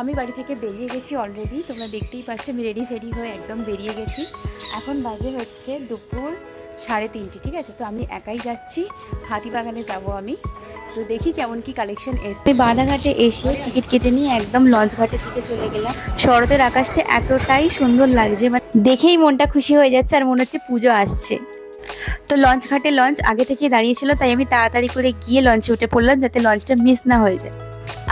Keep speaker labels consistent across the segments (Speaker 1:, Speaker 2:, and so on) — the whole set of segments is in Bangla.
Speaker 1: আমি বাড়ি থেকে বেরিয়ে গেছি অলরেডি, তোমরা দেখতেই পাচ্ছ আমি রেডি সেডি হয়ে একদম বেরিয়ে গেছি। এখন বাজে হচ্ছে দুপুর 3:30, ঠিক আছে। তো আমি একাই যাচ্ছি, হাতিবাগানে যাব আমি। তো দেখি কেমন কি কালেকশন এসে। আমি বাদাঘাটে এসে টিকিট কেটে নিয়ে একদম লঞ্চ ঘাটের দিকে চলে গেলাম। শরতের আকাশটা এতটাই সুন্দর লাগছে, মানে দেখেই মনটা খুশি হয়ে যাচ্ছে আর মনে হচ্ছে পুজো আসছে। তো লঞ্চ ঘাটে লঞ্চ আগে থেকে দাঁড়িয়েছিল, তাই আমি তাড়াতাড়ি করে গিয়ে লঞ্চে উঠে পড়লাম যাতে লঞ্চটা মিস না হয়ে যায়।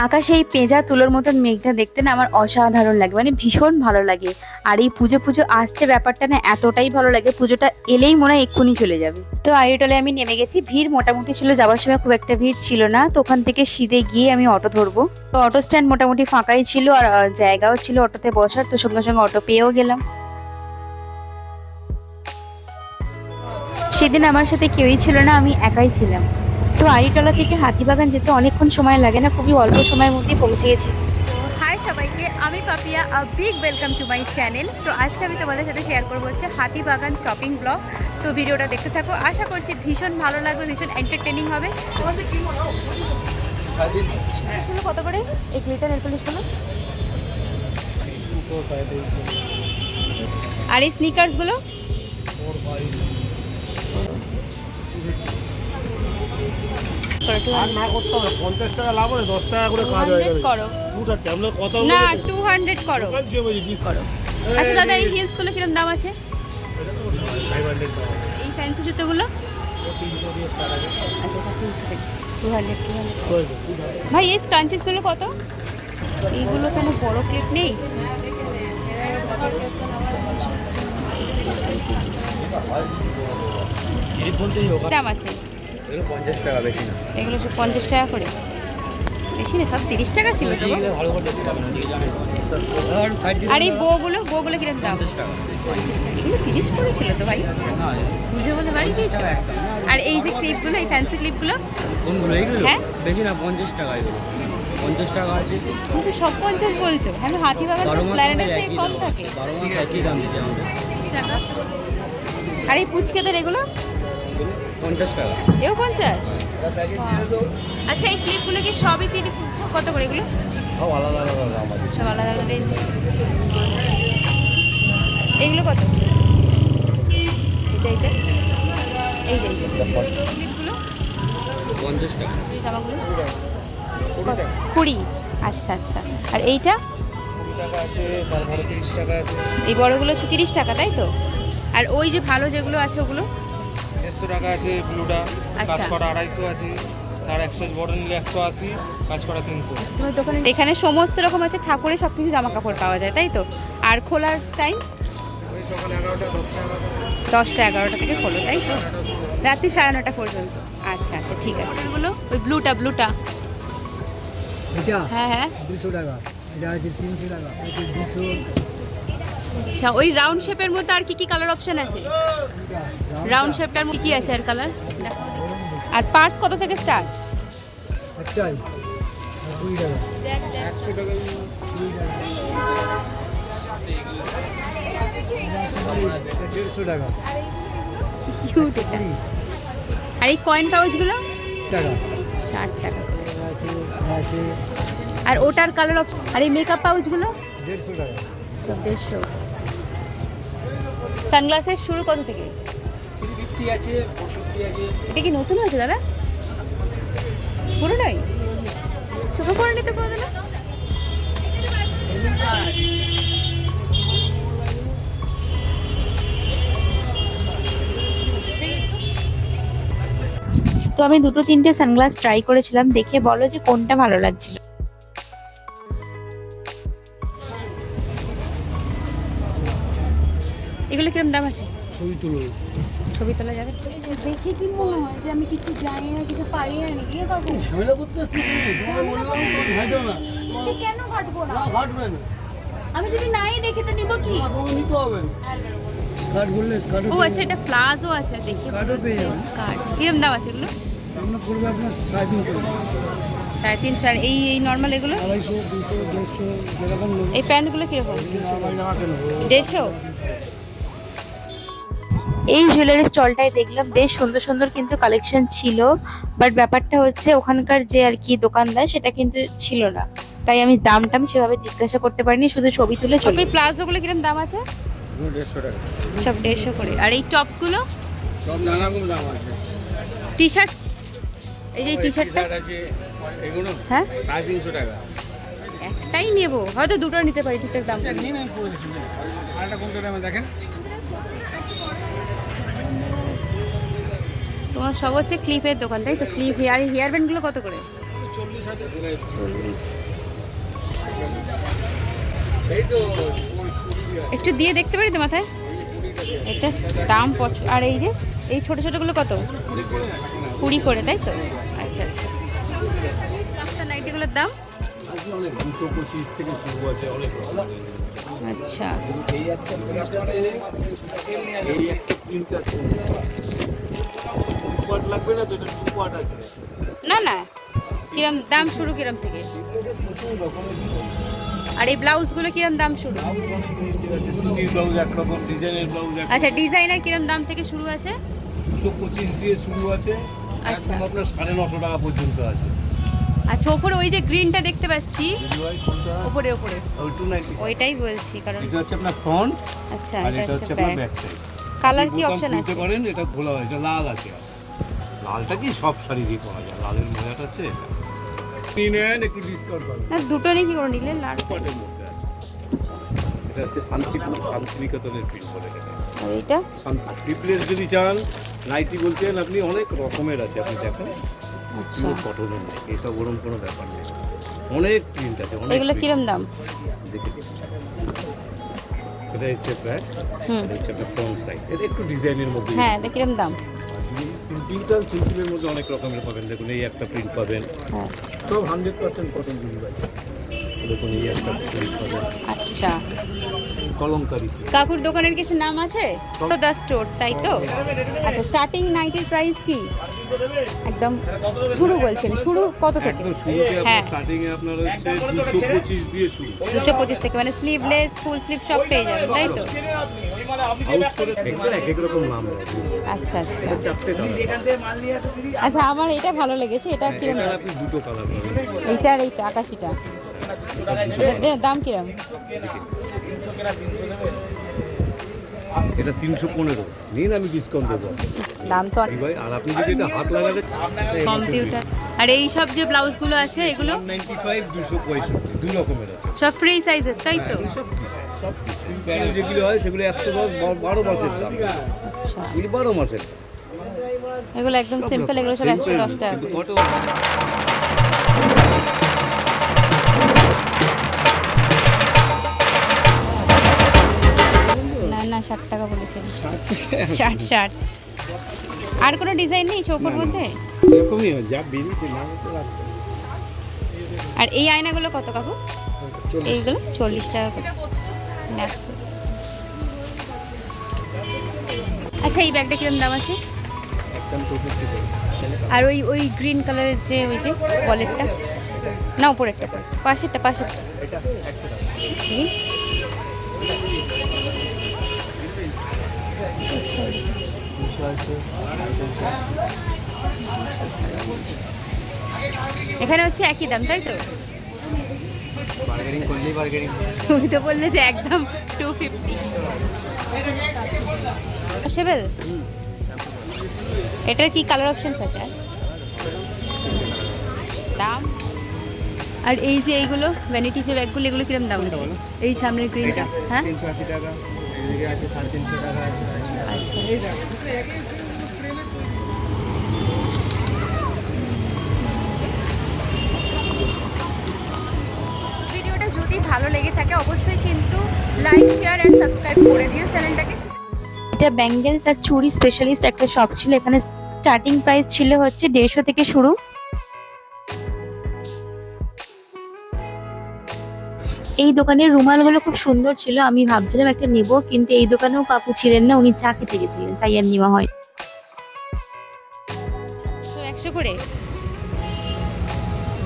Speaker 1: আকাশে এই পেঁজা তুলোর মতন মেঘটা দেখতে না আমার অসাধারণ লাগে, মানে ভীষণ ভালো লাগে। আর এই পুজো পুজো আসছে ব্যাপারটা না এতটাই ভালো লাগে, পুজোটা এলেই মনে হয় এক্ষুনি চলে যাবে। তো আইরিটলে আমি নেমে গেছি, ভিড় মোটামুটি ছিল, যাওয়ার সময় খুব একটা ভিড় ছিল না। তো ওখান থেকে সিধে গিয়ে আমি অটো ধরবো। তো অটো স্ট্যান্ড মোটামুটি ফাঁকাই ছিল আর জায়গাও ছিল অটোতে বসার, তো সঙ্গে সঙ্গে অটো পেয়েও গেলাম। সেদিন আমার সাথে কেউই ছিল না, আমি একাই ছিলাম। তো আড়িটলা থেকে হাতিবাগান যেতে অনেকক্ষণ সময় লাগে না, খুবই অল্প সময়ের মধ্যেই পৌঁছে গেছি। হাই সবাইকে, আমি Papiya, big welcome to my channel. তো আজকে আমি তোমাদের সাথে শেয়ার করবো হচ্ছে হাতিবাগান শপিং ব্লগ। তো ভিডিওটা দেখতে থাকো, আশা করছি ভীষণ ভালো লাগবে, ভীষণ এন্টারটেনিং হবে। কত করে এই গ্লিটার নেল পলিশগুলো? আর এই স্নিকার্সগুলো? না 200 করো। আচ্ছা দাদা, এই হিলসগুলো কিরকম দাম আছে? এই ফ্যান্সি জুতোগুলো? আচ্ছা 200 ভাই। এই স্ক্রাঞ্চিসগুলো কত? এইগুলো কেন বড় ক্লিপ নেই? দাম আছে?
Speaker 2: এগুলো 50 টাকা, বেশি না।
Speaker 1: এগুলো 50 টাকা করে? বেশি না, সব 30 টাকা ছিল তো। আর এই বউগুলো কিরকম দাম?
Speaker 2: 50 টাকা।
Speaker 1: 50 টাকা। এগুলো 30 করে ছিল তো ভাই, বুঝে বলে বাড়ি দিয়েছো। আর এই যে ক্লিপগুলো, এই ফ্যান্সি ক্লিপগুলো
Speaker 2: কোনগুলো? এইগুলো
Speaker 1: হ্যাঁ
Speaker 2: বেশি না, 50 টাকা। এগুলো 50 টাকা আছে।
Speaker 1: কিন্তু সব 50 বলছো। হ্যাঁ, হাতিবাগান প্ল্যানেটের থেকে কম থাকে।
Speaker 2: 12 মাস একই দাম দিতে আমাদের।
Speaker 1: আর এই পুচকেদের এগুলো
Speaker 2: 50 টাকা।
Speaker 1: এও 50? আচ্ছা, এই ক্লিপগুলো কি সবই 30? কত করে এগুলো?
Speaker 2: সব আলাদা আলাদা দাম আছে।
Speaker 1: সব আলাদা আলাদা রেঞ্জ। এইগুলো কত? এইটা এই যে ক্লিপগুলো
Speaker 2: 50 টাকা।
Speaker 1: এই জামাগুলো 20? আচ্ছা আচ্ছা। আর এইটা
Speaker 2: 20 টাকা আছে, তারপরে 30 টাকা আছে।
Speaker 1: এই বড়গুলো হচ্ছে 30 টাকা, তাই তো? আর ওই যে ভালো যেগুলো আছে ওগুলো
Speaker 2: 150 টাকা আছে। ব্লুটা কাজ
Speaker 1: আচ্ছা।
Speaker 2: করা 250 আছে, তার এক সাইজ বড় নিলে 180, কাজ করা 300।
Speaker 1: তোমার দোকানে এখানে সমস্ত রকম আছে, ঠাকুরের সব কিছু জামা কাপড় পাওয়া যায়, তাই তো? আর খোলার টাইম
Speaker 2: ওই সকাল 11টা
Speaker 1: 10টা 11টা থেকে খোলো, তাই তো? রাত্রি 9:30 পর্যন্ত। আচ্ছা আচ্ছা, ঠিক আছে। এগুলো ওই ব্লুটা
Speaker 2: এটা
Speaker 1: হ্যাঁ হ্যাঁ
Speaker 2: 200 টাকা, এটা আছে 300 টাকা, এটা 200।
Speaker 1: আচ্ছা, ওই রাউন্ড শেপের মধ্যে আর কি কি কালার অপশন আছে? রাউন্ড শেপটার মধ্যে কি আছে আর কালার? আর পার্স কত থেকে স্টার্ট?
Speaker 2: একটাই 20 টাকা,
Speaker 1: দেখ
Speaker 2: 100 টাকা, 20 টাকা, 150 টাকা।
Speaker 1: কিউট এটা। আর এই কয়েন পাউচগুলো
Speaker 2: টাকা
Speaker 1: 60 টাকা।
Speaker 2: আছে আছে
Speaker 1: আর ওটার কালার অপশন। আর এই মেকআপ পাউচগুলো
Speaker 2: 150 টাকা।
Speaker 1: সব 150। সানগ্লাসের শুরু কত থেকে?
Speaker 2: 350 আছে, 450 আছে।
Speaker 1: এটা কি নতুন আছে দাদা? পুরোটাই চোখে পড়ে নিতে পারবে না? তো আমি 2-3টে সানগ্লাস ট্রাই করেছিলাম, দেখে বলো যে কোনটা ভালো লাগছিল। এগুলো কিরকম দাম আছে?
Speaker 2: ছবি তুলো।
Speaker 1: ছবি তোলা যাবে? দেখে কি মনে হয় যে আমি কিছু জানি না, কিছু পারি না নাকি?
Speaker 2: ঝামেলা করতে আসছো তুমি? তোমাকে বললাম তো ঘাটো না।
Speaker 1: কেন ঘাটবো না?
Speaker 2: না ঘাটবে না,
Speaker 1: আমি যদি নাই দেখে তো নিব কি?
Speaker 2: তোমাকে নিতে হবে না। স্কার্ট বললে স্কার্ট।
Speaker 1: ও আচ্ছা, এটা প্লাজো আছে, দেখি।
Speaker 2: স্কার্টও পেয়ে যাবেন।
Speaker 1: স্কার্ট কিরকম দাম আছে এগুলো?
Speaker 2: আমরা পড়বে আপনার 350 টাকা।
Speaker 1: 350। আর এই নর্মাল এগুলো
Speaker 2: 250, 200, 150 যেরকম নেবেন।
Speaker 1: এই প্যান্টগুলো কিরকম?
Speaker 2: সবাই জামা কেন
Speaker 1: 150? এই জুয়েলারি স্টলটায় দেখলাম বেশ সুন্দর সুন্দর কিন্তু কালেকশন ছিল, বাট ব্যাপারটা হচ্ছে ওখানকার যে আর কি দোকানদার সেটা কিন্তু ছিল না, তাই আমি দাম টাম সেভাবে জিজ্ঞাসা করতে পারিনি, শুধু ছবি তুলে চলে। ওই প্লাজোগুলো কিরকম দাম আছে?
Speaker 2: 150 টাকা।
Speaker 1: সব 150 করে। আর এই টপসগুলো?
Speaker 2: সব নানা রকম দাম আছে।
Speaker 1: টি শার্ট, এই যে টি শার্টটা
Speaker 2: আছে এগুলো
Speaker 1: হ্যাঁ
Speaker 2: 350 টাকা।
Speaker 1: একটাই নেব, হয়তো দুটো নিতে পারি, ঠিকঠাক দাম বলি।
Speaker 2: নিন আমি করে দিচ্ছি। আরেকটা কোনটা দামে দেখেন।
Speaker 1: তোমার সব হচ্ছে ক্লিপের দোকান তাই তো? ক্লিপ, হেয়ার ব্যান্ডগুলো কত করে?
Speaker 2: 40,000।
Speaker 1: 40।
Speaker 2: এই তো
Speaker 1: একটু দিয়ে দেখতে পারি তো মাথায়? এটা দাম আর এই যে এই ছোট ছোটগুলো কত? 20 করে তাই তো? আচ্ছা আচ্ছা। নাইটিগুলোর দাম?
Speaker 2: অনেক 225 থেকে শুরু আছে অনেক।
Speaker 1: আচ্ছা
Speaker 2: এই একটা প্রিন্ট আছে। পার্ট লাগবে না তো, এটা টু পার্ট আছে।
Speaker 1: না না, কিরম দাম শুরু কিরম থেকে? আর এই ব্লাউজগুলো কিরম দাম শুরু?
Speaker 2: সুতির ব্লাউজ একরকম, ডিজাইনের ব্লাউজ একরকম।
Speaker 1: আচ্ছা, ডিজাইনার কিরম দাম থেকে শুরু আছে?
Speaker 2: 225 দিয়ে শুরু আছে,
Speaker 1: আচ্ছা।
Speaker 2: একদম আপনার 950 টাকা পর্যন্ত আছে।
Speaker 1: আচ্ছা, ওপরে ওই যে গ্রিনটা দেখতে পাচ্ছি,
Speaker 2: ভাই কোনটা?
Speaker 1: ওপরে ওপরে
Speaker 2: ওই 290।
Speaker 1: ওইটাই বলছি, কারণ
Speaker 2: এটা হচ্ছে আপনার ফ্রন্ট,
Speaker 1: আচ্ছা
Speaker 2: আর
Speaker 1: এটা
Speaker 2: এটা হচ্ছে
Speaker 1: হচ্ছে
Speaker 2: আপনার
Speaker 1: ব্যাক।
Speaker 2: Back side.
Speaker 1: কালার কি অপশন
Speaker 2: নিতে
Speaker 1: আছে?
Speaker 2: পারেন, এটা খোলা হয়, এটা লাল আছে। লালটা কি সব শাড়ি দিয়ে করা যায়, লালের মজাটা হচ্ছে এটা। নেন একটু ডিসকাউন্ট পাবেন।
Speaker 1: না দুটো নেই, কি করে নিলে? লাল
Speaker 2: পাটের মধ্যে আছে। এটা হচ্ছে শান্তিনিকেতনের প্রিন্ট বলে এটা।
Speaker 1: আর এইটা
Speaker 2: স্লিপলেস যদি চান, নাইটি বলছেন আপনি, অনেক রকমের আছে, আপনি দেখেন।
Speaker 1: আচ্ছা,
Speaker 2: পুরো কটনের, এইসব ওরকম কোনো ব্যাপার নেই, অনেক প্রিন্ট আছে, অনেক।
Speaker 1: এগুলো কিরম দাম?
Speaker 2: দেখে দিচ্ছি। এটা হচ্ছে ব্যাক,
Speaker 1: হুম,
Speaker 2: এটা হচ্ছে আপনার ফ্রন্ট সাইড। এটা একটু ডিজাইনের মধ্যে।
Speaker 1: হ্যাঁ এটা কিরম দাম?
Speaker 2: সিম্পলের মধ্যে অনেক রকমের পাবেন। দেখুন এই একটা প্রিন্ট পাবেন,
Speaker 1: হ্যাঁ
Speaker 2: সব 100% কটন দিদি ভাই। দেখুন এই একটা প্রিন্ট পাবেন,
Speaker 1: আচ্ছা।
Speaker 2: কলমকারি।
Speaker 1: কাকুর দোকানের কিছু নাম আছে? তো দা স্টোরস তাই তো? আচ্ছা, স্টার্টিং নাইটির প্রাইস কি? একদম শুরু বলছেন, শুরু কত থেকে?
Speaker 2: একদম শুরুতে
Speaker 1: হ্যাঁ।
Speaker 2: আপনার স্টার্টিং এ আপনার হচ্ছে 225 দিয়ে শুরু।
Speaker 1: 225 থেকে, মানে স্লিভলেস ফুল স্লিভ সব পেয়ে যাবেন তাই তো?
Speaker 2: হাউস করে দেখবেন এক এক রকম নাম হবে।
Speaker 1: আচ্ছা আচ্ছা
Speaker 2: এটা চারটে কালার।
Speaker 1: আচ্ছা, আমার এটা ভালো লেগেছে। এটা কিরম
Speaker 2: এটা
Speaker 1: দাম?
Speaker 2: আপনি দুটো কালার পাবেন।
Speaker 1: এইটা আর এইটা আকাশিটা, দাম কিরম?
Speaker 2: এটা 315 নিন, আমি ডিসকাউন্ট দেবো
Speaker 1: দাম তো
Speaker 2: ভাই। আর আপনি যদি এটা হাত লাগাতে,
Speaker 1: কম্পিউটার। আর এই সব যে ব্লাউজগুলো আছে এগুলো
Speaker 2: 195 265 দুই রকমের আছে।
Speaker 1: সব ফ্রি সাইজের তাই তো?
Speaker 2: সব সব প্যানেল যেগুলো হয় সেগুলো 110 12 মাসের দাম।
Speaker 1: আচ্ছা,
Speaker 2: এগুলি 12 মাসের।
Speaker 1: এগুলো একদম সিম্পল, এগুলো সব 110 টাকা
Speaker 2: কিন্তু
Speaker 1: করে।
Speaker 2: কত
Speaker 1: না না 60 টাকা বলেছেন। 60। আর কোনো ডিজাইন নেই চৌকোর মধ্যে?
Speaker 2: এরকমই হয়, যা বেরিয়েছে না তো রাখতে।
Speaker 1: আর এই আয়নাগুলো কত কাকু? এইগুলো 40 টাকা করে। নেক। আচ্ছা, এই ব্যাগটা কিরম দাম আছে?
Speaker 2: একদম 250 টাকা।
Speaker 1: আর ওই ওই গ্রিন কালারের যে ওই যে ওয়ালেটটা, না উপরেরটা, পাশেরটা পাশেরটা
Speaker 2: এটা 100 টাকা।
Speaker 1: এই। এখানে হচ্ছে একই দাম তাই তো?
Speaker 2: বার্গেনিং করলেই বার্গেনিং।
Speaker 1: তুমি তো বললে যে একদম 250। পসিবল? এটার কি কালার অপশনস আছে? দাম? আর এই যে এইগুলো ভ্যানিটি যে ব্যাগগুলো, এগুলো কিরম দাম আছে? এই সামনের গ্রিনটা, হ্যাঁ
Speaker 2: 380 টাকা, এদিকে আছে 350 টাকা আছে।
Speaker 1: আচ্ছা। ভিডিওটা যদি ভালো লেগে থাকে অবশ্যই কিন্তু লাইক শেয়ার এন্ড সাবস্ক্রাইব করে দিও চ্যানেলটাকে। এটা ব্যাঙ্গেলস আর চুড়ি স্পেশালিস্ট একটা শপ ছিল। এখানে স্টার্টিং প্রাইস ছিল হচ্ছে 150 থেকে শুরু। এই দোকানের রুমালগুলো খুব সুন্দর ছিল, আমি ভাবছিলাম একটা নেব, কিন্তু এই দোকানেও কাকু ছিলেন না, উনি চা খেতে গেছিলেন, তাই আর নেওয়া হয়। তো 100 করে।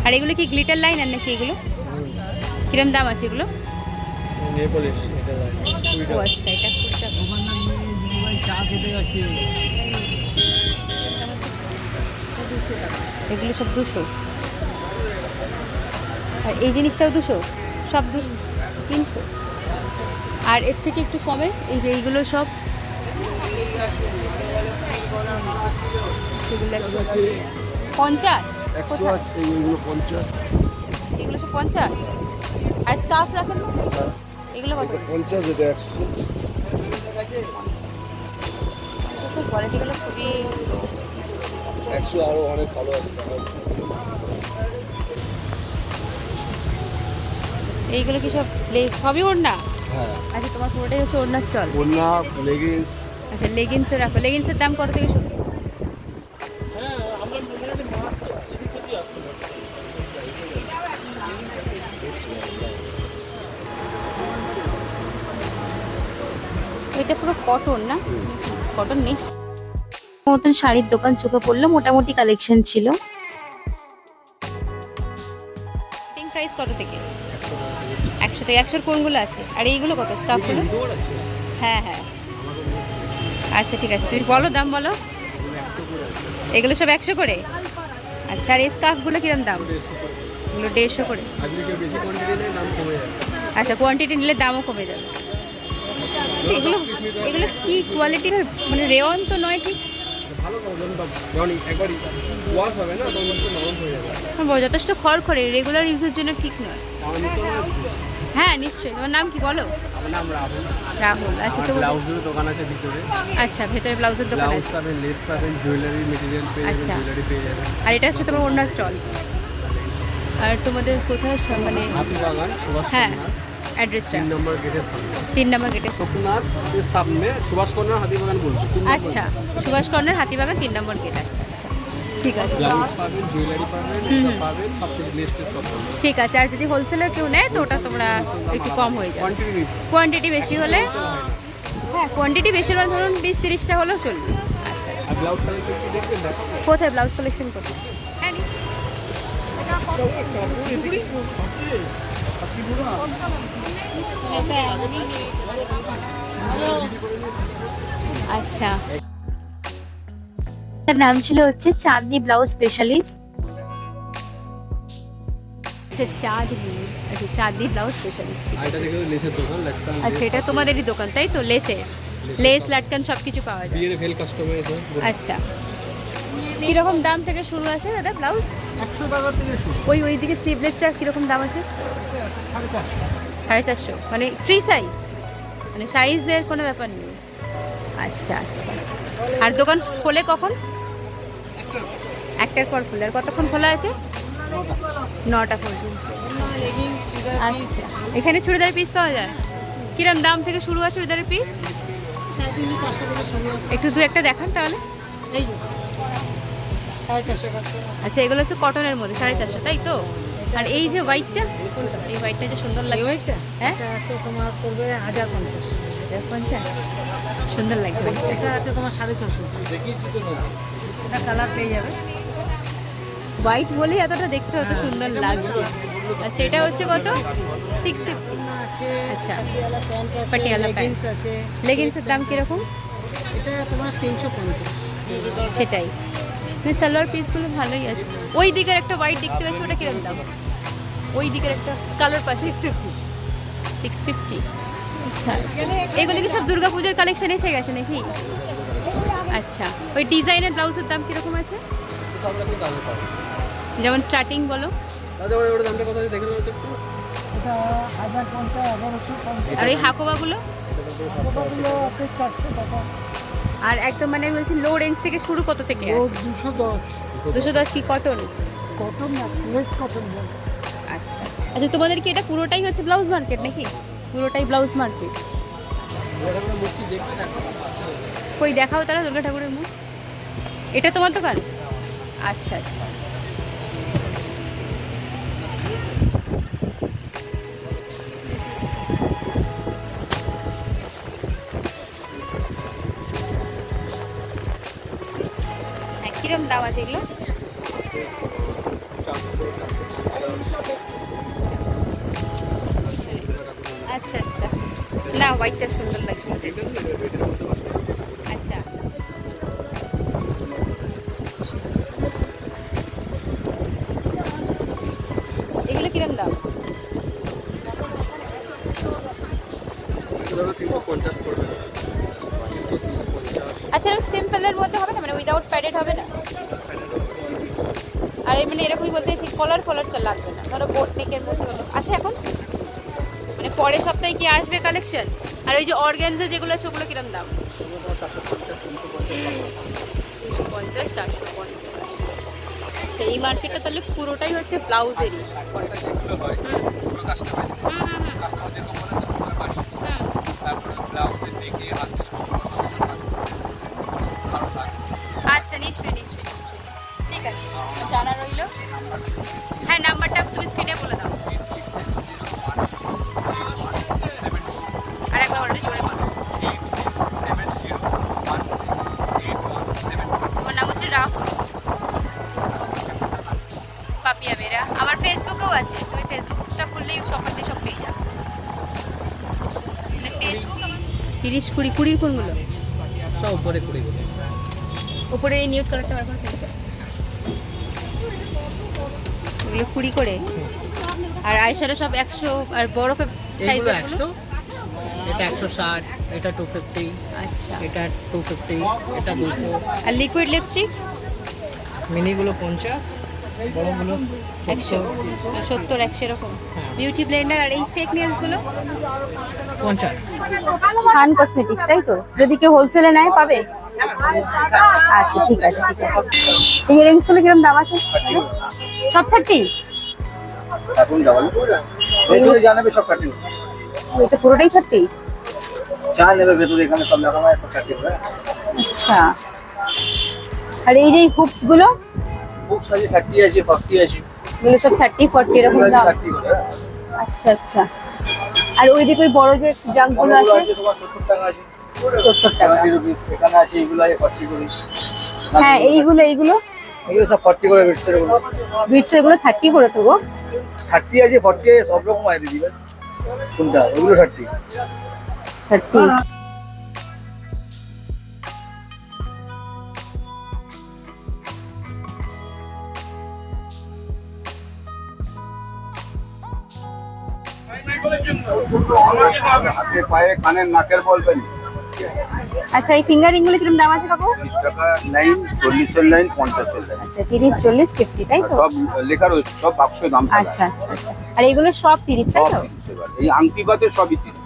Speaker 1: আর এগুলো কি গ্লিটার লাইনার নাকি? এগুলো কিরম দাম আছে এগুলো?
Speaker 2: নেল পলিশ এটা
Speaker 1: ও আচ্ছা, এটা কুড়ি টাকা।
Speaker 2: চা খেতে গেছে।
Speaker 1: এগুলো সব 200। আর এই জিনিসটাও 200, সব 300। আর এর থেকে একটু কমে এই যে এইগুলো সব এগুলো 50। কোথায়? এগুলো সব 50। আর স্কার্ফ রাখেন না? এগুলো কত?
Speaker 3: 50, এটা 100।
Speaker 1: সব কোয়ালিটিগুলো খুবই
Speaker 3: 100 আরো অনেক ভালো আছে।
Speaker 1: এইগুলো কি সব সবই ওড়না?
Speaker 3: হ্যাঁ,
Speaker 1: আচ্ছা তোমার পুরোটাই হচ্ছে ওড়না স্টল।
Speaker 3: ওড়না, লেগিংস।
Speaker 1: আচ্ছা লেগিংসও রাখো। লেগিংসের দাম কত থেকে শুরু? এটা পুরো কটন না? কটন মিক্স মতন শাড়ির দোকান চোখে পড়লো, মোটামুটি কালেকশন ছিল। প্রাইস কত থেকে? 100 থেকে। 100 কোনগুলো আছে? আর এইগুলো কত স্কার্ফগুলো? হ্যাঁ হ্যাঁ, আচ্ছা ঠিক আছে, তুমি বলো দাম বলো। এগুলো সব 100 করে? আচ্ছা, আর এই স্কার্ফগুলো কিরম দাম? এগুলো 150 করে। আচ্ছা, কোয়ান্টিটি নিলে দামও কমে যাবে। এগুলো এগুলো কি কোয়ালিটির? মানে রেওয়ান তো নয় ঠিক? যথেষ্ট খড়খড়ে, রেগুলার ইউজের জন্য ঠিক নয়। হ্যাঁ নিশ্চয়ই। তোমার নাম কি বলো? রাহুল। আচ্ছা, তো
Speaker 2: ব্লাউজের দোকান আছে ভিতরে।
Speaker 1: আচ্ছা, ভেতরে ব্লাউজের দোকান
Speaker 2: ব্লাউজ
Speaker 1: আছে।
Speaker 2: পাবেন, লেস পাবেন, জুয়েলারি মেটেরিয়াল পেয়ে যাবেন,
Speaker 1: আচ্ছা।
Speaker 2: জুয়েলারি পেয়ে যাবেন।
Speaker 1: আর এটা হচ্ছে তোমার ওড়না স্টল। আর তোমাদের কোথায় মানে
Speaker 2: হাতিবাগান সুভাষ
Speaker 1: হ্যাঁ
Speaker 2: কর্নার,
Speaker 1: অ্যাড্রেসটা?
Speaker 2: 3 নম্বর গেটের সামনে।
Speaker 1: 3 নম্বর গেটে।
Speaker 2: আপনার সামনে সুভাষ কর্নার হাতিবাগান বলবো।
Speaker 1: আচ্ছা, সুভাষ কর্নার হাতিবাগান 3 নম্বর গেট। আচ্ছা আচ্ছা, ঠিক আছে।
Speaker 2: ব্লাউজ পাবেন, জুয়েলারি পাবেন, এটা পাবেন, সব কিছু লিস্টেড সব পাবেন।
Speaker 1: ঠিক আছে। আর যদি হোলসেলে কেউ নেয় তো ওটা তোমরা একটু কম হয়ে যাবে।
Speaker 2: কোয়ান্টিটি
Speaker 1: কোয়ান্টিটি বেশি হলে, হ্যাঁ কোয়ান্টিটি বেশি হলে ধরুন 20-30টা হলেও চলবে। আচ্ছা,
Speaker 2: আর ব্লাউজ কালেকশন কি দেখবেন না?
Speaker 1: কোথায় ব্লাউজ কালেকশন কোথায়? হ্যাঁ নিশ্চয়ই। আচ্ছা, তার নাম ছিল হচ্ছে চাঁদনি ব্লাউজ স্পেশালিস্ট। আচ্ছা চাঁদনি, আচ্ছা চাঁদনি ব্লাউজ স্পেশালিস্ট।
Speaker 2: আর এটা দেখো লেসের দোকান, লাটকান।
Speaker 1: আচ্ছা, এটা তোমাদেরই দোকান তাই তো? লেসের, লেস লাটকান সব কিছু পাওয়া যায়।
Speaker 2: বিয়ের ফেল কাস্টমাইজ হয়।
Speaker 1: আচ্ছা, কিরকম দাম থেকে শুরু আছে দাদা ব্লাউজ?
Speaker 3: 100 টাকা থেকে শুরু।
Speaker 1: ওই দিকে স্লিভলেসটা কিরকম দাম আছে? 450। মানে ফ্রি সাইজ, মানে সাইজের কোনো ব্যাপার নেই। আচ্ছা আচ্ছা। আর দোকান খোলে কখন? 1টার পর খোলে। আর কতক্ষণ খোলা আছে? 9টা পর্যন্ত। আচ্ছা, এখানে চুড়িদারের পিস পাওয়া যায়? কিরম দাম থেকে শুরু আছে চুড়িদারের পিস? একটু দু একটা দেখান তাহলে। আচ্ছা, এগুলো হচ্ছে কটনের মধ্যে 450, তাই তো? আর এই যে হোয়াইটটা, এই হোয়াইটটা যে সুন্দর লাগে।
Speaker 4: হোয়াইটটা
Speaker 1: হ্যাঁ
Speaker 4: এটা আছে তোমার পড়বে 1050।
Speaker 1: 50 সুন্দর লাগে হোয়াইটটা।
Speaker 4: এটা আছে তোমার 650।
Speaker 2: দেখিয়েছি তো না।
Speaker 4: এটা কালার পেয়ে যাবে।
Speaker 1: হোয়াইট বলেই এতটা দেখতে অত সুন্দর লাগছে। আচ্ছা, এটা হচ্ছে কত? 650।
Speaker 4: আছে
Speaker 1: আচ্ছা,
Speaker 4: পাটিয়ালা প্যান্ট আছে,
Speaker 1: পাটিয়ালা প্যান্ট।
Speaker 4: লেগিংস আছে।
Speaker 1: লেগিংসের দাম কিরকম?
Speaker 4: এটা তোমার 350।
Speaker 1: সেটাই, মানে সালোয়ার পিসগুলো ভালোই আছে। ওই দিকের একটা হোয়াইট দেখতে পাচ্ছি, ওটা কিরকম দাম? ওই দিকের একটা কালার পাচ্ছি 650। আচ্ছা, এগুলো কি সব দুর্গাপূজার কালেকশন এসে গেছে নাকি? আচ্ছা, ওই ডিজাইনের ব্লাউজের দাম কিরকম আছে?
Speaker 2: সব রকম দাম পাবেন।
Speaker 1: যেমন স্টার্টিং বলো।
Speaker 2: দাদা ওর দামটা কত আছে দেখে নাও তো একটু।
Speaker 4: এটা 1050, 1150।
Speaker 1: আর এই হাকোবাগুলো?
Speaker 4: এগুলো আছে 400 টাকা।
Speaker 1: আর একদম মানে আমি বলছি লো রেঞ্জ থেকে শুরু কত থেকে
Speaker 4: ও
Speaker 1: আছে?
Speaker 4: 210।
Speaker 1: 210 কি কটন?
Speaker 4: কটন না, লেস কটন বলে।
Speaker 1: আচ্ছা আচ্ছা, তোমাদের কি এটা পুরোটাই হচ্ছে ব্লাউজ মার্কেট নাকি? পুরোটাই ব্লাউজ মার্কেট।
Speaker 2: ওরা মূর্তি দেখতে দেখো।
Speaker 1: কই দেখাও তারা দুর্গা ঠাকুরের মুখ। এটা তোমার দোকান? আচ্ছা আচ্ছা। হ্যাঁ, কিরম দাম আছে এগুলো? আচ্ছা আচ্ছা, না হোয়াইটটা সুন্দর লাগছে। আচ্ছা, এগুলো কিরম দাম?
Speaker 3: এগুলো 350 পড়বে। 350।
Speaker 1: আচ্ছা সিম্পলের মধ্যে হবে না, মানে উইদাউট প্যাডেড হবে না? আর মানে এরকমই বলতে চাইছি কলার লাগবে না, ধরো বোট নেকের মধ্যে হলো। আচ্ছা এখন মানে পরের সপ্তাহে কি আসবে কালেকশন? আর ওই যে অর্গ্যানজা যেগুলো আছে ওগুলো কিরম দাম? 350, 450। আচ্ছা এই মার্কেটটা তাহলে পুরোটাই হচ্ছে ব্লাউজেরই। আচ্ছা নিশ্চয়ই নিশ্চয়ই নিশ্চয়ই, ঠিক আছে জানা রইলো। হ্যাঁ নাম্বারটা তুমি স্ক্রিনে বলে দাও। আর একবার অলরেডি জোরে বলো। তোমার নাম হচ্ছে রাহুল পাপিয়া বেরা। আমার ফেসবুকেও আছে, তুমি ফেসবুকটা খুললেই সকাল থেকে সব পেয়ে যাবে। ফেসবুক 30, 20, 20 কোনগুলো?
Speaker 3: সব উপরে 20 করে।
Speaker 1: উপরে এই নিউড কালারটা ব্যবহার করতে এগুলো 20 করে। আর আইশ্যাডো সব 100, আর বড় সাইজ
Speaker 5: এগুলো 100, এটা 160, এটা 250,
Speaker 1: আচ্ছা।
Speaker 5: এটা 250, এটা 200।
Speaker 1: আর লিকুইড লিপস্টিক
Speaker 5: মিনিগুলো 50, বড়গুলো
Speaker 1: 100, 70, 100 এরকম। বিউটি ব্লেন্ডার আর এই ফেক নেলসগুলো
Speaker 5: 50।
Speaker 1: হান কসমেটিক্স, তাই তো? যদি কেউ হোলসেলে নেয় পাবে? আচ্ছা ঠিক আছে ঠিক আছে। ইয়ারিংস গুলো কিরকম দাম আছে? সব 30?
Speaker 3: এখন যাবেন ভেতরে জানাবে সব কাটি
Speaker 1: এটা পুরোটাই 30?
Speaker 3: চা নেবে ভেতরে, এখানে সব লেখা আছে সব কাটি হবে।
Speaker 1: আচ্ছা। আর এই যে হুপস গুলো
Speaker 3: বুক সাইজ 30 আছে, 40 আছে।
Speaker 1: এগুলো সব 30, 40 এরকম দাম?
Speaker 3: 30 করে।
Speaker 1: আচ্ছা আচ্ছা। আর ওইদিকে ওই বড় যে জাঙ্ক গুলো
Speaker 3: এগুলো
Speaker 1: আছে
Speaker 3: আছে তোমার 70 টাকা আছে।
Speaker 1: 70 টাকা।
Speaker 3: 70 রুপিস। এখানে আছে এগুলো আছে 40 করে।
Speaker 1: হ্যাঁ এইগুলো
Speaker 3: এগুলো সব 40 করে বেডসের গুলো।
Speaker 1: বিটস এগুলো 30 করে তো গো।
Speaker 3: 30 আছে, 40 আছে, সব রকম আছে দিদি। কোনটা? ওগুলো 30।
Speaker 1: 30।
Speaker 3: হাতে পায়ে কানের নাকের বলবেন।
Speaker 1: আচ্ছা এই ফিঙ্গারিং গুলো কিরকম দাম আছে কাকু?
Speaker 3: 30 টাকা লাইন, 40 এর লাইন, 50 এর লাইন।
Speaker 1: আচ্ছা 30, 40, 50 তাই তো?
Speaker 3: সব লেখা রয়েছে, সব বাক্সে দাম থাকা।
Speaker 1: আচ্ছা আচ্ছা আচ্ছা। আর এগুলো সব 30 তাই
Speaker 3: সব
Speaker 1: তো?
Speaker 3: 30 এবার। এই আংটি বাদে সবই 30।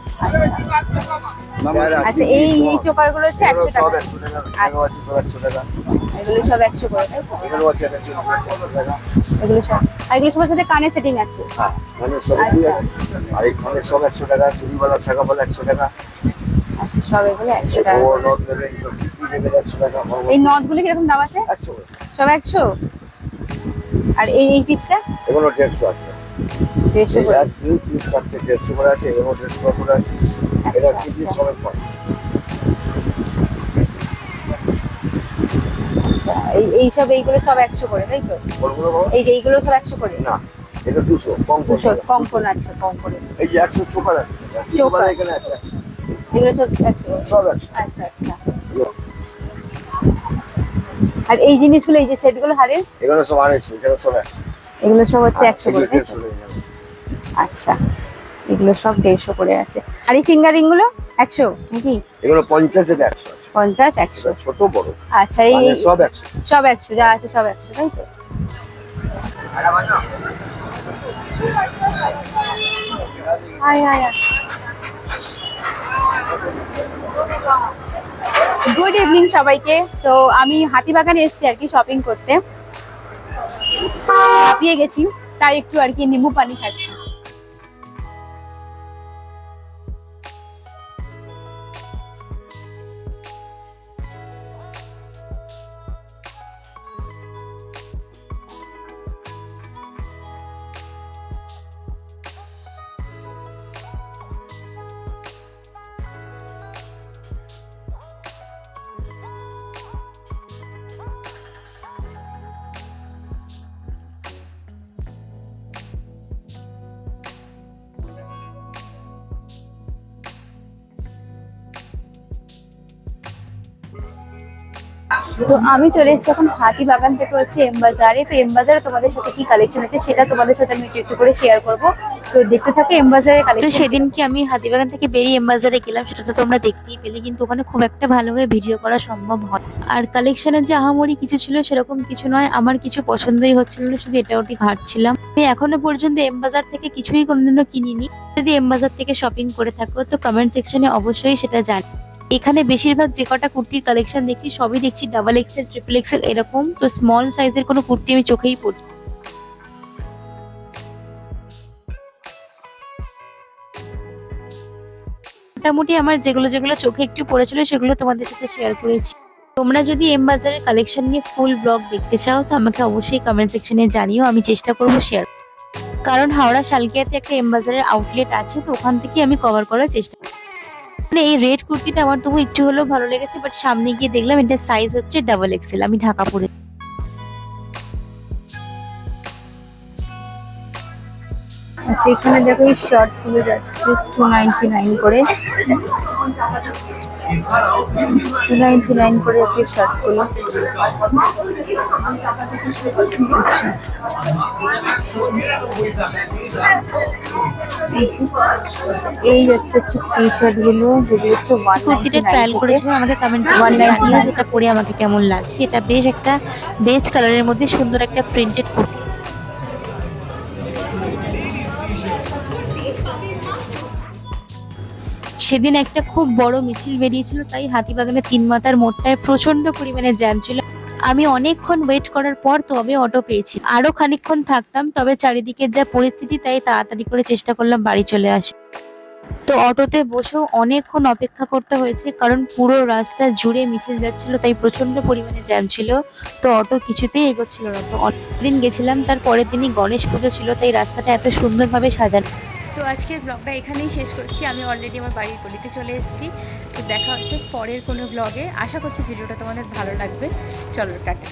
Speaker 1: আচ্ছা এই চোকার গুলো হচ্ছে 100
Speaker 3: সব
Speaker 1: টাকা।
Speaker 3: 100 টাকা। এগুলো আছে সব 100 টাকা।
Speaker 1: এগুলো সব 100 করে তাই তো?
Speaker 3: এগুলো আছে 100 টাকা।
Speaker 1: এগুলো সব, আর এগুলো সবার সাথে কানে সেটিং আছে?
Speaker 3: হ্যাঁ, মানে সব কি আছে। আর এখানে সব 100 টাকা, চুড়িওয়ালা শাখাওয়ালা 100 টাকা।
Speaker 1: আচ্ছা সব এগুলো 100 টাকা।
Speaker 3: ও নট দেবে, সব কি দেবে 100 টাকা।
Speaker 1: এই নথ গুলো কিরকম দাম আছে?
Speaker 3: 100 করে।
Speaker 1: সব 100? আর এই পিসটা
Speaker 3: এগুলো 150 আছে।
Speaker 1: 150
Speaker 3: এই
Speaker 1: করে।
Speaker 3: এক, দুই, তিন, চারটে 150 করে আছে, এগুলো 150 করে আছে। এটা
Speaker 1: আচ্ছা,
Speaker 3: কিডনি
Speaker 1: আচ্ছা।
Speaker 3: সবের পর।
Speaker 1: আচ্ছা এই সব এইগুলো সব 100 করে তাই তো?
Speaker 3: কোনগুলো বাবা?
Speaker 1: এইগুলো সব 100 করে?
Speaker 3: না, এটা 200 কম
Speaker 1: 200
Speaker 3: করে।
Speaker 1: কম কোন আছে কম করে?
Speaker 3: এই যে 100 চোকার আছে। চোকার এখানে আছে 100।
Speaker 1: এগুলো সব 100?
Speaker 3: সব 100।
Speaker 1: আচ্ছা আচ্ছা। আর এই জিনিসগুলো এই যে সেটগুলো হারের
Speaker 3: এগুলো সব 250, এগুলো সব 100।
Speaker 1: এগুলো সব হচ্ছে 100 করে তাই তো?
Speaker 3: 150 করে যাবে।
Speaker 1: আচ্ছা এগুলো সব 150 করে আছে। আর এই ফিঙ্গারিং গুলো 100 নাকি?
Speaker 3: এগুলো 50 এটা 100 আছে।
Speaker 1: 50, 100।
Speaker 3: এটা ছোট বড়
Speaker 1: আচ্ছা এই
Speaker 3: মানে সব 100।
Speaker 1: সব 100 যা আছে সব 100 তাই তো? আয় আয় আয়। গুড ইভিনিং সবাইকে। তো আমি হাতিবাগানে এসেছি আর কি শপিং করতে, হাঁপিয়ে গেছি তাই একটু আর কি নিম্বু পানি খাচ্ছি। তো আমি চলে এসেছি এখন হাতিবাগান থেকে হচ্ছে এম বাজারে। তো এম বাজারে তোমাদের সাথে কি কালেকশন আছে সেটা তোমাদের সাথে আমি একটু একটু করে শেয়ার করব। তো দেখতে থাকে এম বাজারের কালেকশন। তো সেদিনকে আমি হাতিবাগান থেকে বেরিয়ে এম বাজারে গেলাম, সেটা তো তোমরা দেখতেই পেলে, কিন্তু ওখানে খুব একটা ভালোভাবে ভিডিও করা সম্ভব হয়। আর কালেকশনের যে আহামরি কিছু ছিল সেরকম কিছু নয়, আমার কিছু পছন্দই হচ্ছিল না, শুধু এটা ওটি ঘাটছিলাম। আমি এখনো পর্যন্ত এম বাজার থেকে কিছুই কোনোদিনও কিনিনি। যদি এম বাজার থেকে শপিং করে থাকো তো কমেন্ট সেকশনে অবশ্যই সেটা জানি। এখানে বেশিরভাগ যে কটা কুর্তির কালেকশন দেখছি সবই দেখছি ডাবল এক্সেল, ট্রিপল এক্সেল এরকম। তো স্মল সাইজের কোনো কুর্তি আমি চোখেই পড়ছি। মোটামুটি আমার যেগুলো যেগুলো চোখে একটু পড়েছিল সেগুলো তোমাদের সাথে শেয়ার করেছি। তোমরা যদি এম বাজারের কালেকশন নিয়ে ফুল ব্লগ দেখতে চাও তো আমাকে অবশ্যই কমেন্ট সেকশনে জানিও, আমি চেষ্টা করবো শেয়ার। কারণ হাওড়া শালকিয়াতে একটা এম বাজারের আউটলেট আছে, তো ওখান থেকে আমি কভার করার চেষ্টা করি। মানে এই রেড কুর্তিটা আমার তবু একটু হলেও ভালো লেগেছে, বাট সামনে গিয়ে দেখলাম এটা সাইজ হচ্ছে ডাবল এক্সেল, আমি ঢাকা পরে। আচ্ছা এখানে দেখো এই শর্টস গুলো যাচ্ছে 299 করে, 299 করে আছে শর্টস গুলো। আচ্ছা এই হচ্ছে টি শার্ট গুলো, যেগুলো হচ্ছে কুর্তিটা ট্রায়াল করেছিলাম, আমাকে কমেন্ট জানিও যেটা পরে আমাকে কেমন লাগছে। এটা বেশ একটা বেজ কালারের মধ্যে সুন্দর একটা প্রিন্টেড কুর্তি। সেদিন একটা খুব বড় মিছিল বেরিয়েছিল, তাই হাতিবাগানের 3 মাথার মোড়টায় প্রচন্ড পরিমাণে জ্যাম ছিল। আমি অনেকক্ষণ ওয়েট করার পর তবে অটো পেয়েছি। আরো খানিকক্ষণ থাকতাম, তবে চারিদিকের যা পরিস্থিতি তাই তাড়াতাড়ি করে চেষ্টা করলাম বাড়ি চলে আসা। তো অটোতে বসেও অনেকক্ষণ অপেক্ষা করতে হয়েছে, কারণ পুরো রাস্তা জুড়ে মিছিল যাচ্ছিল, তাই প্রচন্ড পরিমাণে জ্যাম ছিল। তো অটো কিছুতেই এগোচ্ছিল না। তো দিন গেছিলাম, তার পরের দিনই গণেশ পুজো ছিল, তাই রাস্তাটা এত সুন্দরভাবে সাজানো। তো আজকের ব্লগটা এখানেই শেষ করছি। আমি অলরেডি আমার বাড়ির গলিতে চলে এসেছি। তো দেখা হচ্ছে পরের কোনো ব্লগে। আশা করছি ভিডিওটা তোমাদের ভালো লাগবে। চলো টাটা।